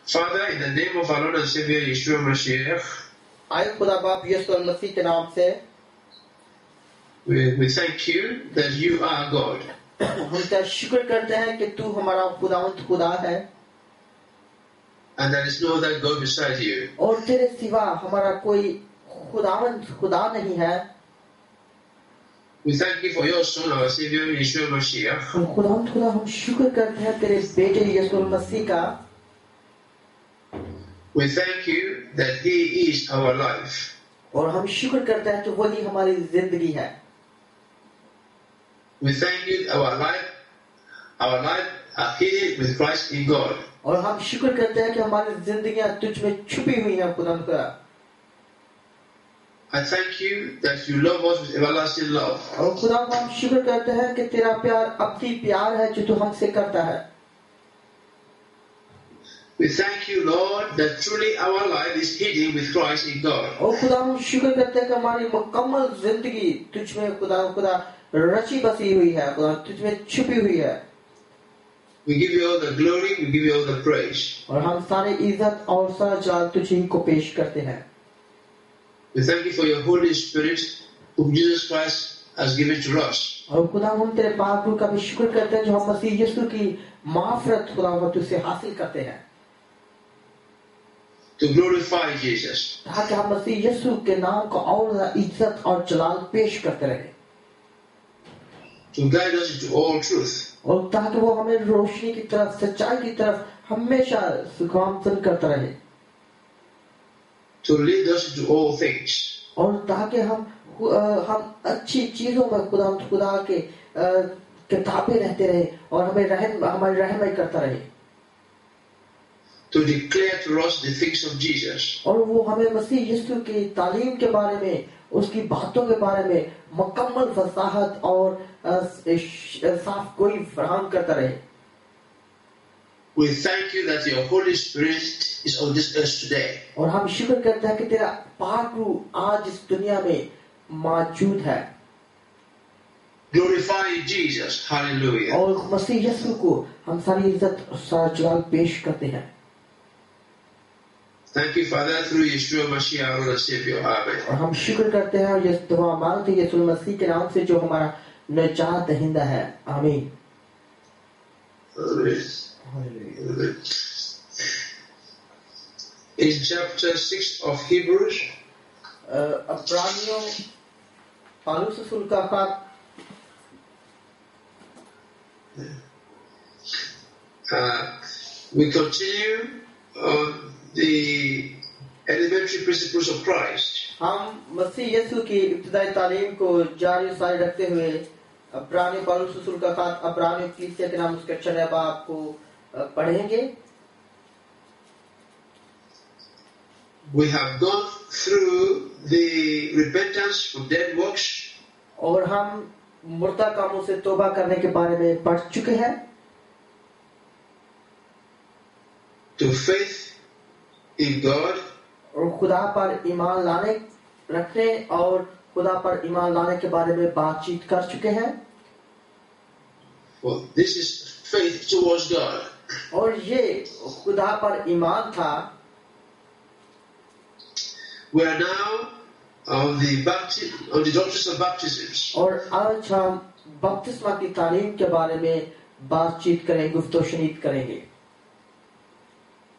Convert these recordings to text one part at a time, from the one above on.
Father, in the name of our Lord and Savior Yeshua Mashiach, आए खुदा बाप यीशु मसीह के नाम से we thank you that you are God. हम तेरा शुक्र करते हैं कि तू हमारा खुदावंत खुदा है And there is no other God beside you. और तेरे सिवा हमारा कोई खुदावंत खुदा नहीं है. We thank you for your Son, our Savior Yeshua Mashiach. खुदावंत खुदा हम शुक्र करते हैं तेरे बेटे यीशु मसीह का. We thank you that He is our life. और हम शुक्र करते हैं कि वही हमारी जिंदगी है. We thank you that our life are hidden with Christ in God. और हम शुक्र करते हैं कि हमारी जिंदगियां तुझ में छुपी हुई हैं खुदा खुदा. I thank you that you love us with everlasting love. और खुदा को हम शुक्र करते हैं कि तेरा प्यार अति प्यार है जो तू हमसे करता है. We thank you, Lord, that truly our life is hidden with Christ in God. और खुदा हम शुक्र करते हैं कि हमारी मुकम्मल जिंदगी तुझ में खुदा खुदा रची बसी हुई है, खुदा तुझ में छुपी हुई है. We give you all the glory, we give you all the praise. और हम सारे इज्जत और सारा जलाल तुझ ही को पेश करते हैं. We thank you for your Holy Spirit, whom Jesus Christ has given to us. और खुदा हम तेरे पाक रूह का भी शुक्र करते हैं जो हम मसीह यीशु की माफ़रत खुदा हम तुझसे हासिल करते हैं. To glorify Jesus. ताकि हम मसीह यीशु के नाम को और इज्जत और जलाल पेश करते रहें. To guide us into all truth. और ताकि वो हमें रोशनी की तरफ सच्चाई की तरफ हमेशा सुगमन करता रहे. To lead us into all things. और ताकि हम अच्छी चीजों में खुदा के किताबें रहते रहे और हमारी रहनुमाई करता रहे. To declare to us the things of Jesus. और वो हमें मसीह यीशु की तालीम के बारे में, उसकी बातों के बारे में मुकम्मल फसाहत और साफ गोई फराहम करता रहे. We thank you that your Holy Spirit is on this earth today. और हम शुक्र करते हैं कि तेरा पाक रूह आज इस दुनिया में मौजूद है. Glorify Jesus. Hallelujah. और मसीह यीशु को हम सारी इज्जत और सारा जलाल पेश करते हैं. Thank you, Father, through Yeshua Mashiach, our Lord and Savior. Amen. और हम शुक्र करते हैं और ये दुआ मांगते हैं यीशु मसीह के नाम से जो हमारा निजात दहिंदा है. आमीन. Amen. In chapter 6 of Hebrews, अब्रानियों पौलुस रसूल का खत we continue on the elementary principles of Christ. हम मसीह यीशु की इब्तिदाई तालीम को जारी सारी रखते हुए अब्रानियों पौलुस रसूल का खत अब्रानियों कलीसिया के नाम उसके 6 बाब को पढ़ेंगे. We have gone through the repentance from dead works. और हम मुर्दा कामों से तौबा करने के बारे में पढ़ चुके हैं. To faith in God. और खुदा पर ईमान लाने रखने और खुदा पर ईमान लाने के बारे में बातचीत कर चुके हैं. Well, this is faith towards God. और ये खुदा पर ईमान था. We are now on the doctrines of baptisms. और आज हम बपतिस्मा की तालीम के बारे में बातचीत करेंगे, गुफ्तगू करेंगे.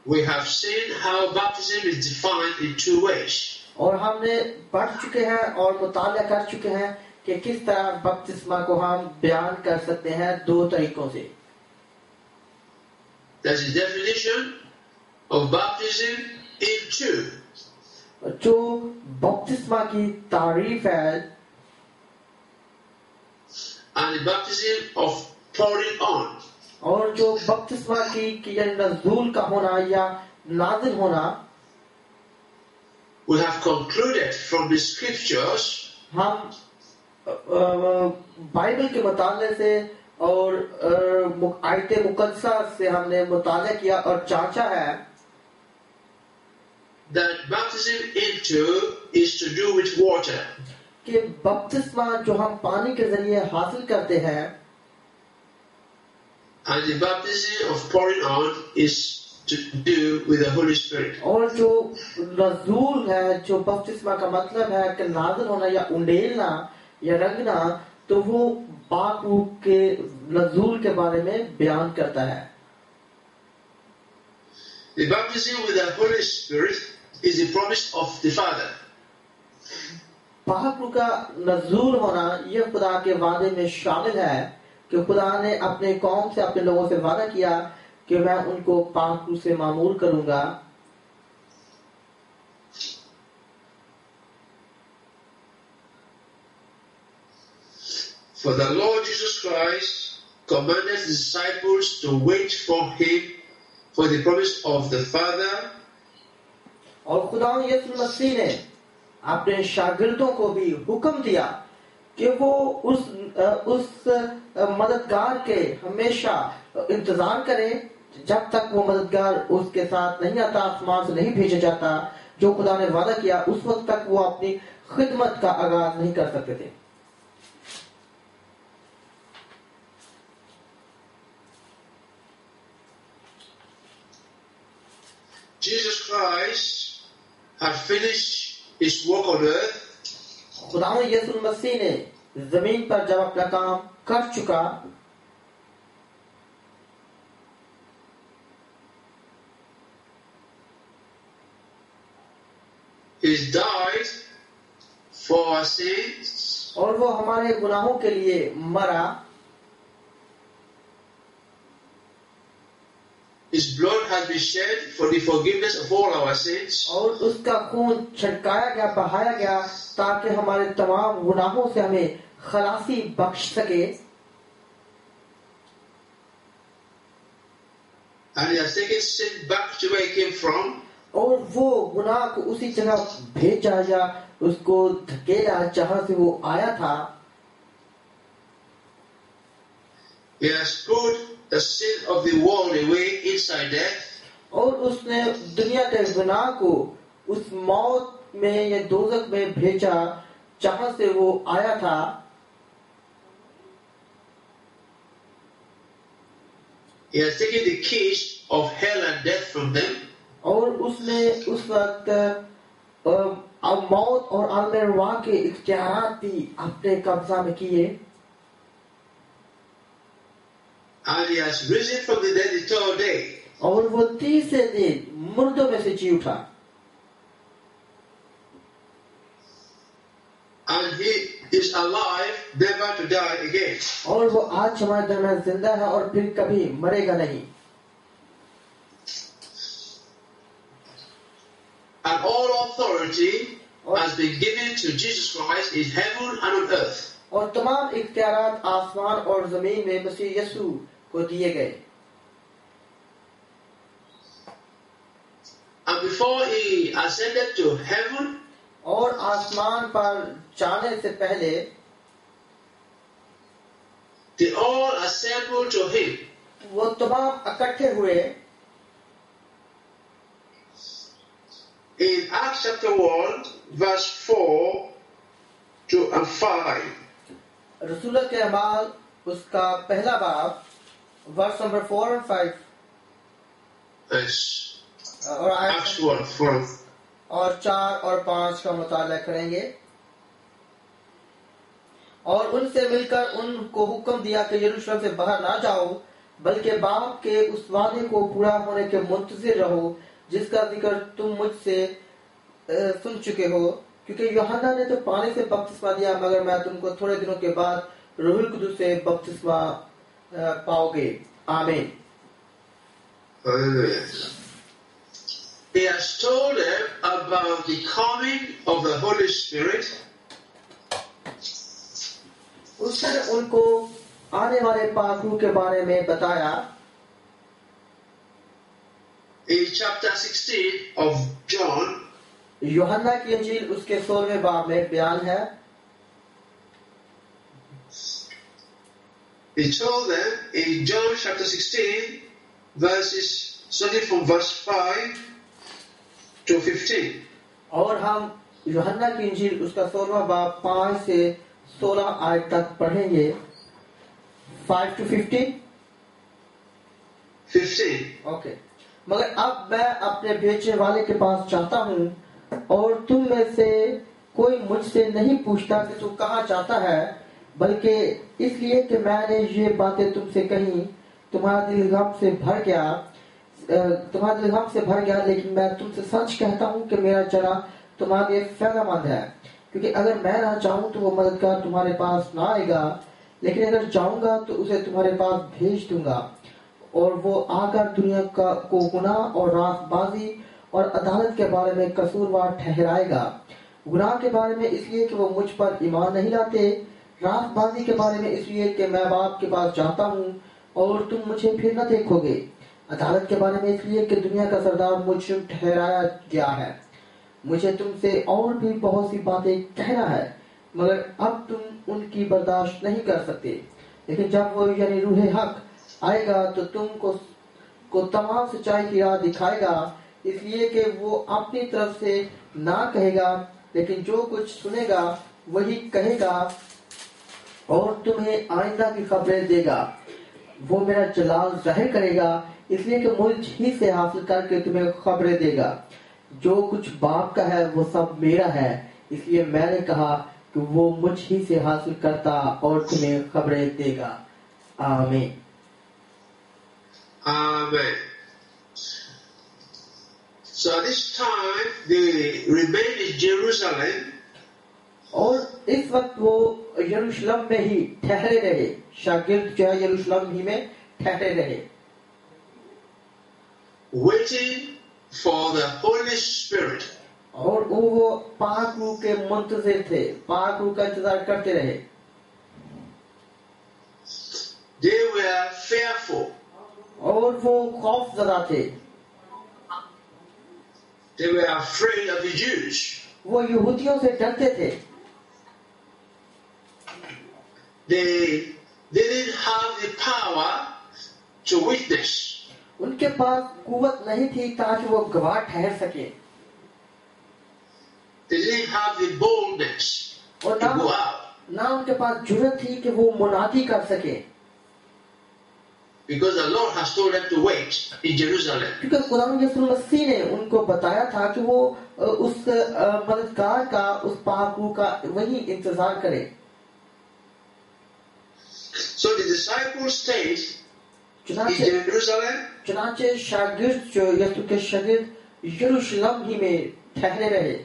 We have seen how baptism is defined in 2 ways. और हमने पढ़ चुके हैं और मुताला कर चुके हैं कि किस तरह बपतिस्मा को हम बयान कर सकते हैं 2 तरीकों से. There's a definition of baptism in 2. जो बपतिस्मा की तारीफ है and the baptism of pouring on. और जो बपतिस्मा की नज़ूल का होना या नाज़िल होना. We have concluded from the scriptures. हम बाइबल के मुताले से और आयते मुकद्दसा से हमने मुताला किया और जांचा है that baptism into is to do with water. कि बपतिस्मा जो हम पानी के जरिए हासिल करते हैं And the baptism of pouring on is to do with the Holy Spirit. और जो नज़ूल है, जो बपतिस्मा का मतलब है कि नाज़िल होना या उंडेलना या रंगना, तो वो पाक रूह के नज़ूल के बारे में बयान करता है. The baptism with the Holy Spirit is the promise of the Father. पाक रूह का नज़ूल होना यह खुदा के वादे में शामिल है कि खुदा ने अपने कौम से, अपने लोगों से वादा किया कि मैं उनको पाक रूह से मामूर करूंगा. For the Lord Jesus Christ commanded his disciples to wait for him for the promise of the Father. और खुदा यीशु मसीह ने अपने शागिर्दों को भी हुक्म दिया कि वो उस मददगार के हमेशा इंतजार करें जब तक वो मददगार उसके साथ नहीं आता, आसमान से नहीं भेजा जाता. जो खुदा ने वादा किया उस वक्त तक वो अपनी खिदमत का आगाज नहीं कर सकते थे. Jesus Christ had finished his work on earth. खुदा यीशु मसीह ने जमीन पर जब अपना काम कर चुका, He died for our sins. और वो हमारे गुनाहों के लिए मरा. His blood has been shed for the forgiveness of all our sins. और उसका खून छिड़काया गया, बहाया गया ताकि हमारे तमाम गुनाहों से हमें खलासी बख्श सके. And he has taken sin back to where it came from. और वो गुनाह को उसी जगह भेजा या उसको धकेला जहां से वो आया था. He has put the sin of the world away inside death. और उसने दुनिया के गुनाह को उस मौत में या दोजख में भेजा जहां से वो आया था. He has taken the keys of hell and death from them. और उसने उस वक्त मौत और आलमरवा के इख्तियारात भी अपने कब्जा में किए. And he has risen from the dead the third day. और वो तीसरे दिन मुर्दों में से जी उठा. And he is alive, never to die again. और वो आज हमारे दरमियान जिंदा है और फिर कभी मरेगा नहीं. And all authority has been given to Jesus Christ in heaven and on earth. और तमाम इख्तियारात आसमान और जमीन में मसीह यीशु को दिए गए. And before he ascended to heaven, और आसमान पर जाने से पहले they all assembled to him. वो तमाम इकट्ठे हुए. In Acts chapter 1, verse 4 to 5. रसूलत के अमाल उसका पहला बाब वर्स नंबर 4 और 5. Yes. और Acts 1, 4. और 4 और 5 का मुताला करेंगे. और उनसे मिलकर उनको हुक्म दिया कि यरूशलेम से बाहर ना जाओ, बल्कि बाप के उस वादे को पूरा होने के मुंतजिर रहो जिसका जिक्र तुम मुझसे सुन चुके हो. क्योंकि यूहन्ना ने तो पानी से बपतिस्मा दिया, मगर मैं तुमको थोड़े दिनों के बाद रूहुल कुदुस से बपतिस्मा पाओगे. आमीन. Hallelujah. He has told them about the coming of the Holy Spirit. उसने उनको आने वाले पाक रूह के बारे में बताया. In chapter 16 of John, यूहन्ना की इंजील उसके 16वें बाब में बयान है. he told them in John chapter 16, verses starting from verse 5 to 15. और हम यूहन्ना की इंजील उसका 16वां बाब 5 से 16 आयत तक पढ़ेंगे. 5 to 15. 15. ओके. मगर अब मैं अपने भेजने वाले के पास जाता हूँ, और तुम में से कोई मुझसे नहीं पूछता कि तू कहाँ जाता है, बल्कि इसलिए कि मैंने ये बातें तुमसे कही तुम्हारा दिल गम से भर गया। लेकिन मैं तुमसे सच कहता हूँ कि मेरा चला तुम्हारे लिए फायदेमंद है, क्योंकि अगर मैं ना जाऊं तो वो मददगार तुम्हारे पास ना आएगा, लेकिन अगर जाऊंगा तो उसे तुम्हारे पास भेज दूंगा, और वो आकर दुनिया को गुनाह और रास्तबाजी और अदालत के बारे में कसूरवार ठहराएगा। गुनाह के बारे में इसलिए कि वो मुझ पर ईमान नहीं लाते, रास्तबाजी के बारे में इसलिए कि मैं बाप के पास जाता हूँ और तुम मुझे फिर न देखोगे, अदालत के बारे में इसलिए कि दुनिया का सरदार मुझसे ठहराया गया है। मुझे तुमसे और भी बहुत सी बातें कहना है, मगर अब तुम उनकी बर्दाश्त नहीं कर सकते। लेकिन जब वो यानी रूह हक आएगा तो तुमको तमाम सच्चाई की राह दिखाएगा, इसलिए कि वो अपनी तरफ से ना कहेगा, लेकिन जो कुछ सुनेगा वही कहेगा और तुम्हें आइंदा की खबरें देगा। वो मेरा जलाल जाहिर करेगा, इसलिए कि मुझ ही से हासिल करके तुम्हें खबरें देगा। जो कुछ बाप का है वो सब मेरा है, इसलिए मैंने कहा कि वो मुझ ही से हासिल करता और तुम्हें खबरें देगा। आमीन। Amen. So at this time they remained in Jerusalem. और इस वक्त वो यरूशलेम में ही ठहरे रहे, शागिर्द जो है यरूशलेम ही में ठहरे रहे, waiting for the Holy Spirit. और वो पाक रूह के मुंतज़िर थे, पाक रूह का इंतजार करते रहे। They were fearful. और वो खौफज़दा थे, They were afraid of the Jews. वो यहूदियों से डरते थे। They didn't have the power to witness. उनके पास कुव्वत नहीं थी ताकि वो गवाह ठहर सके, They didn't have the boldness to और go out. ना उनके पास जुर्रत थी कि वो मुनादी कर सके, Because the Lord has told them to wait in Jerusalem. क्योंकि खुदावंद यीशु मसीह ने उनको बताया था कि वो उस मददगार का, उस पाक रूह का वही इंतजार करें। So the disciples stayed in Jerusalem. चुनाचे शागिर्द जो यीशु के शागिर्द यरूशलेम ही में ठहरे रहे,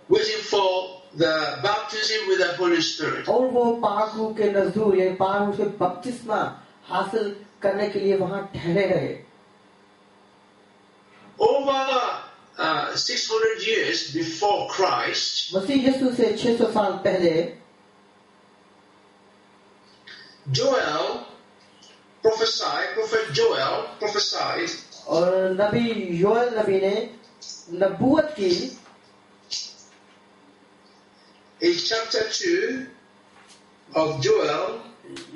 waiting for the baptism with the Holy Spirit. और वो पाक रूह के नज़ूर या पाक रूह से बपतिस्मा हासिल करने के लिए वहां ठहरे रहे। Over 600 years before Christ, मसीह यीशु से 600 साल पहले Prophet Joel prophesied, और नबी योएल नबी ने नबूवत की in chapter 2 of Joel,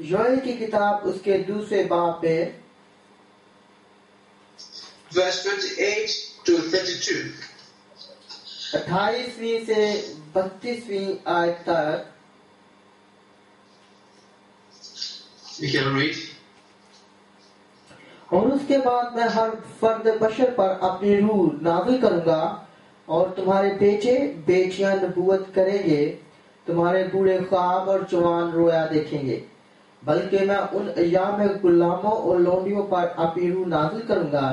Joel की किताब उसके दूसरे बाब पे verse 28 to 32. 28वीं से 32वीं आयत तक You can read. और उसके बाद मैं हर फर्द बशर पर अपनी रूह नाज़िल करूंगा, और तुम्हारे बेटे बेटियां नबूवत करेंगे, तुम्हारे बूढ़े ख्वाब और जवान रोया देखेंगे। बल्कि मैं उन अय्याम में गुलामों और लोंडियों पर अपनी रूह नाज़िल करूंगा,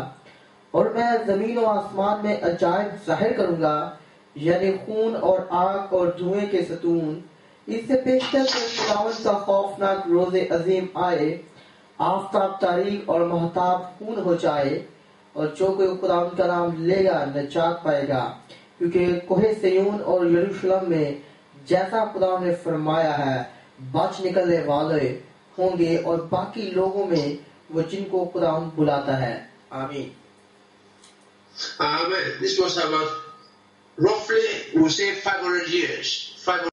और मैं जमीन और आसमान में अजायब जाहिर करूंगा, यानी खून और आग और धुएं के सतून। इससे पेशतर के खुदावंद का खौफनाक रोज़े अजीम आए, आफताब तारीक और महताब खून हो जाए, और जो कोई खुदावंद का नाम लेगा नजात पाएगा, क्योंकि कोहे सिय्योन और यरूशलेम में जैसा खुदा ने फरमाया है बच निकलने वाले होंगे, और बाकी लोगों में वो जिनको खुदा बुलाता है। आमीन। Amen. This was about roughly, we'll say 500 years. 500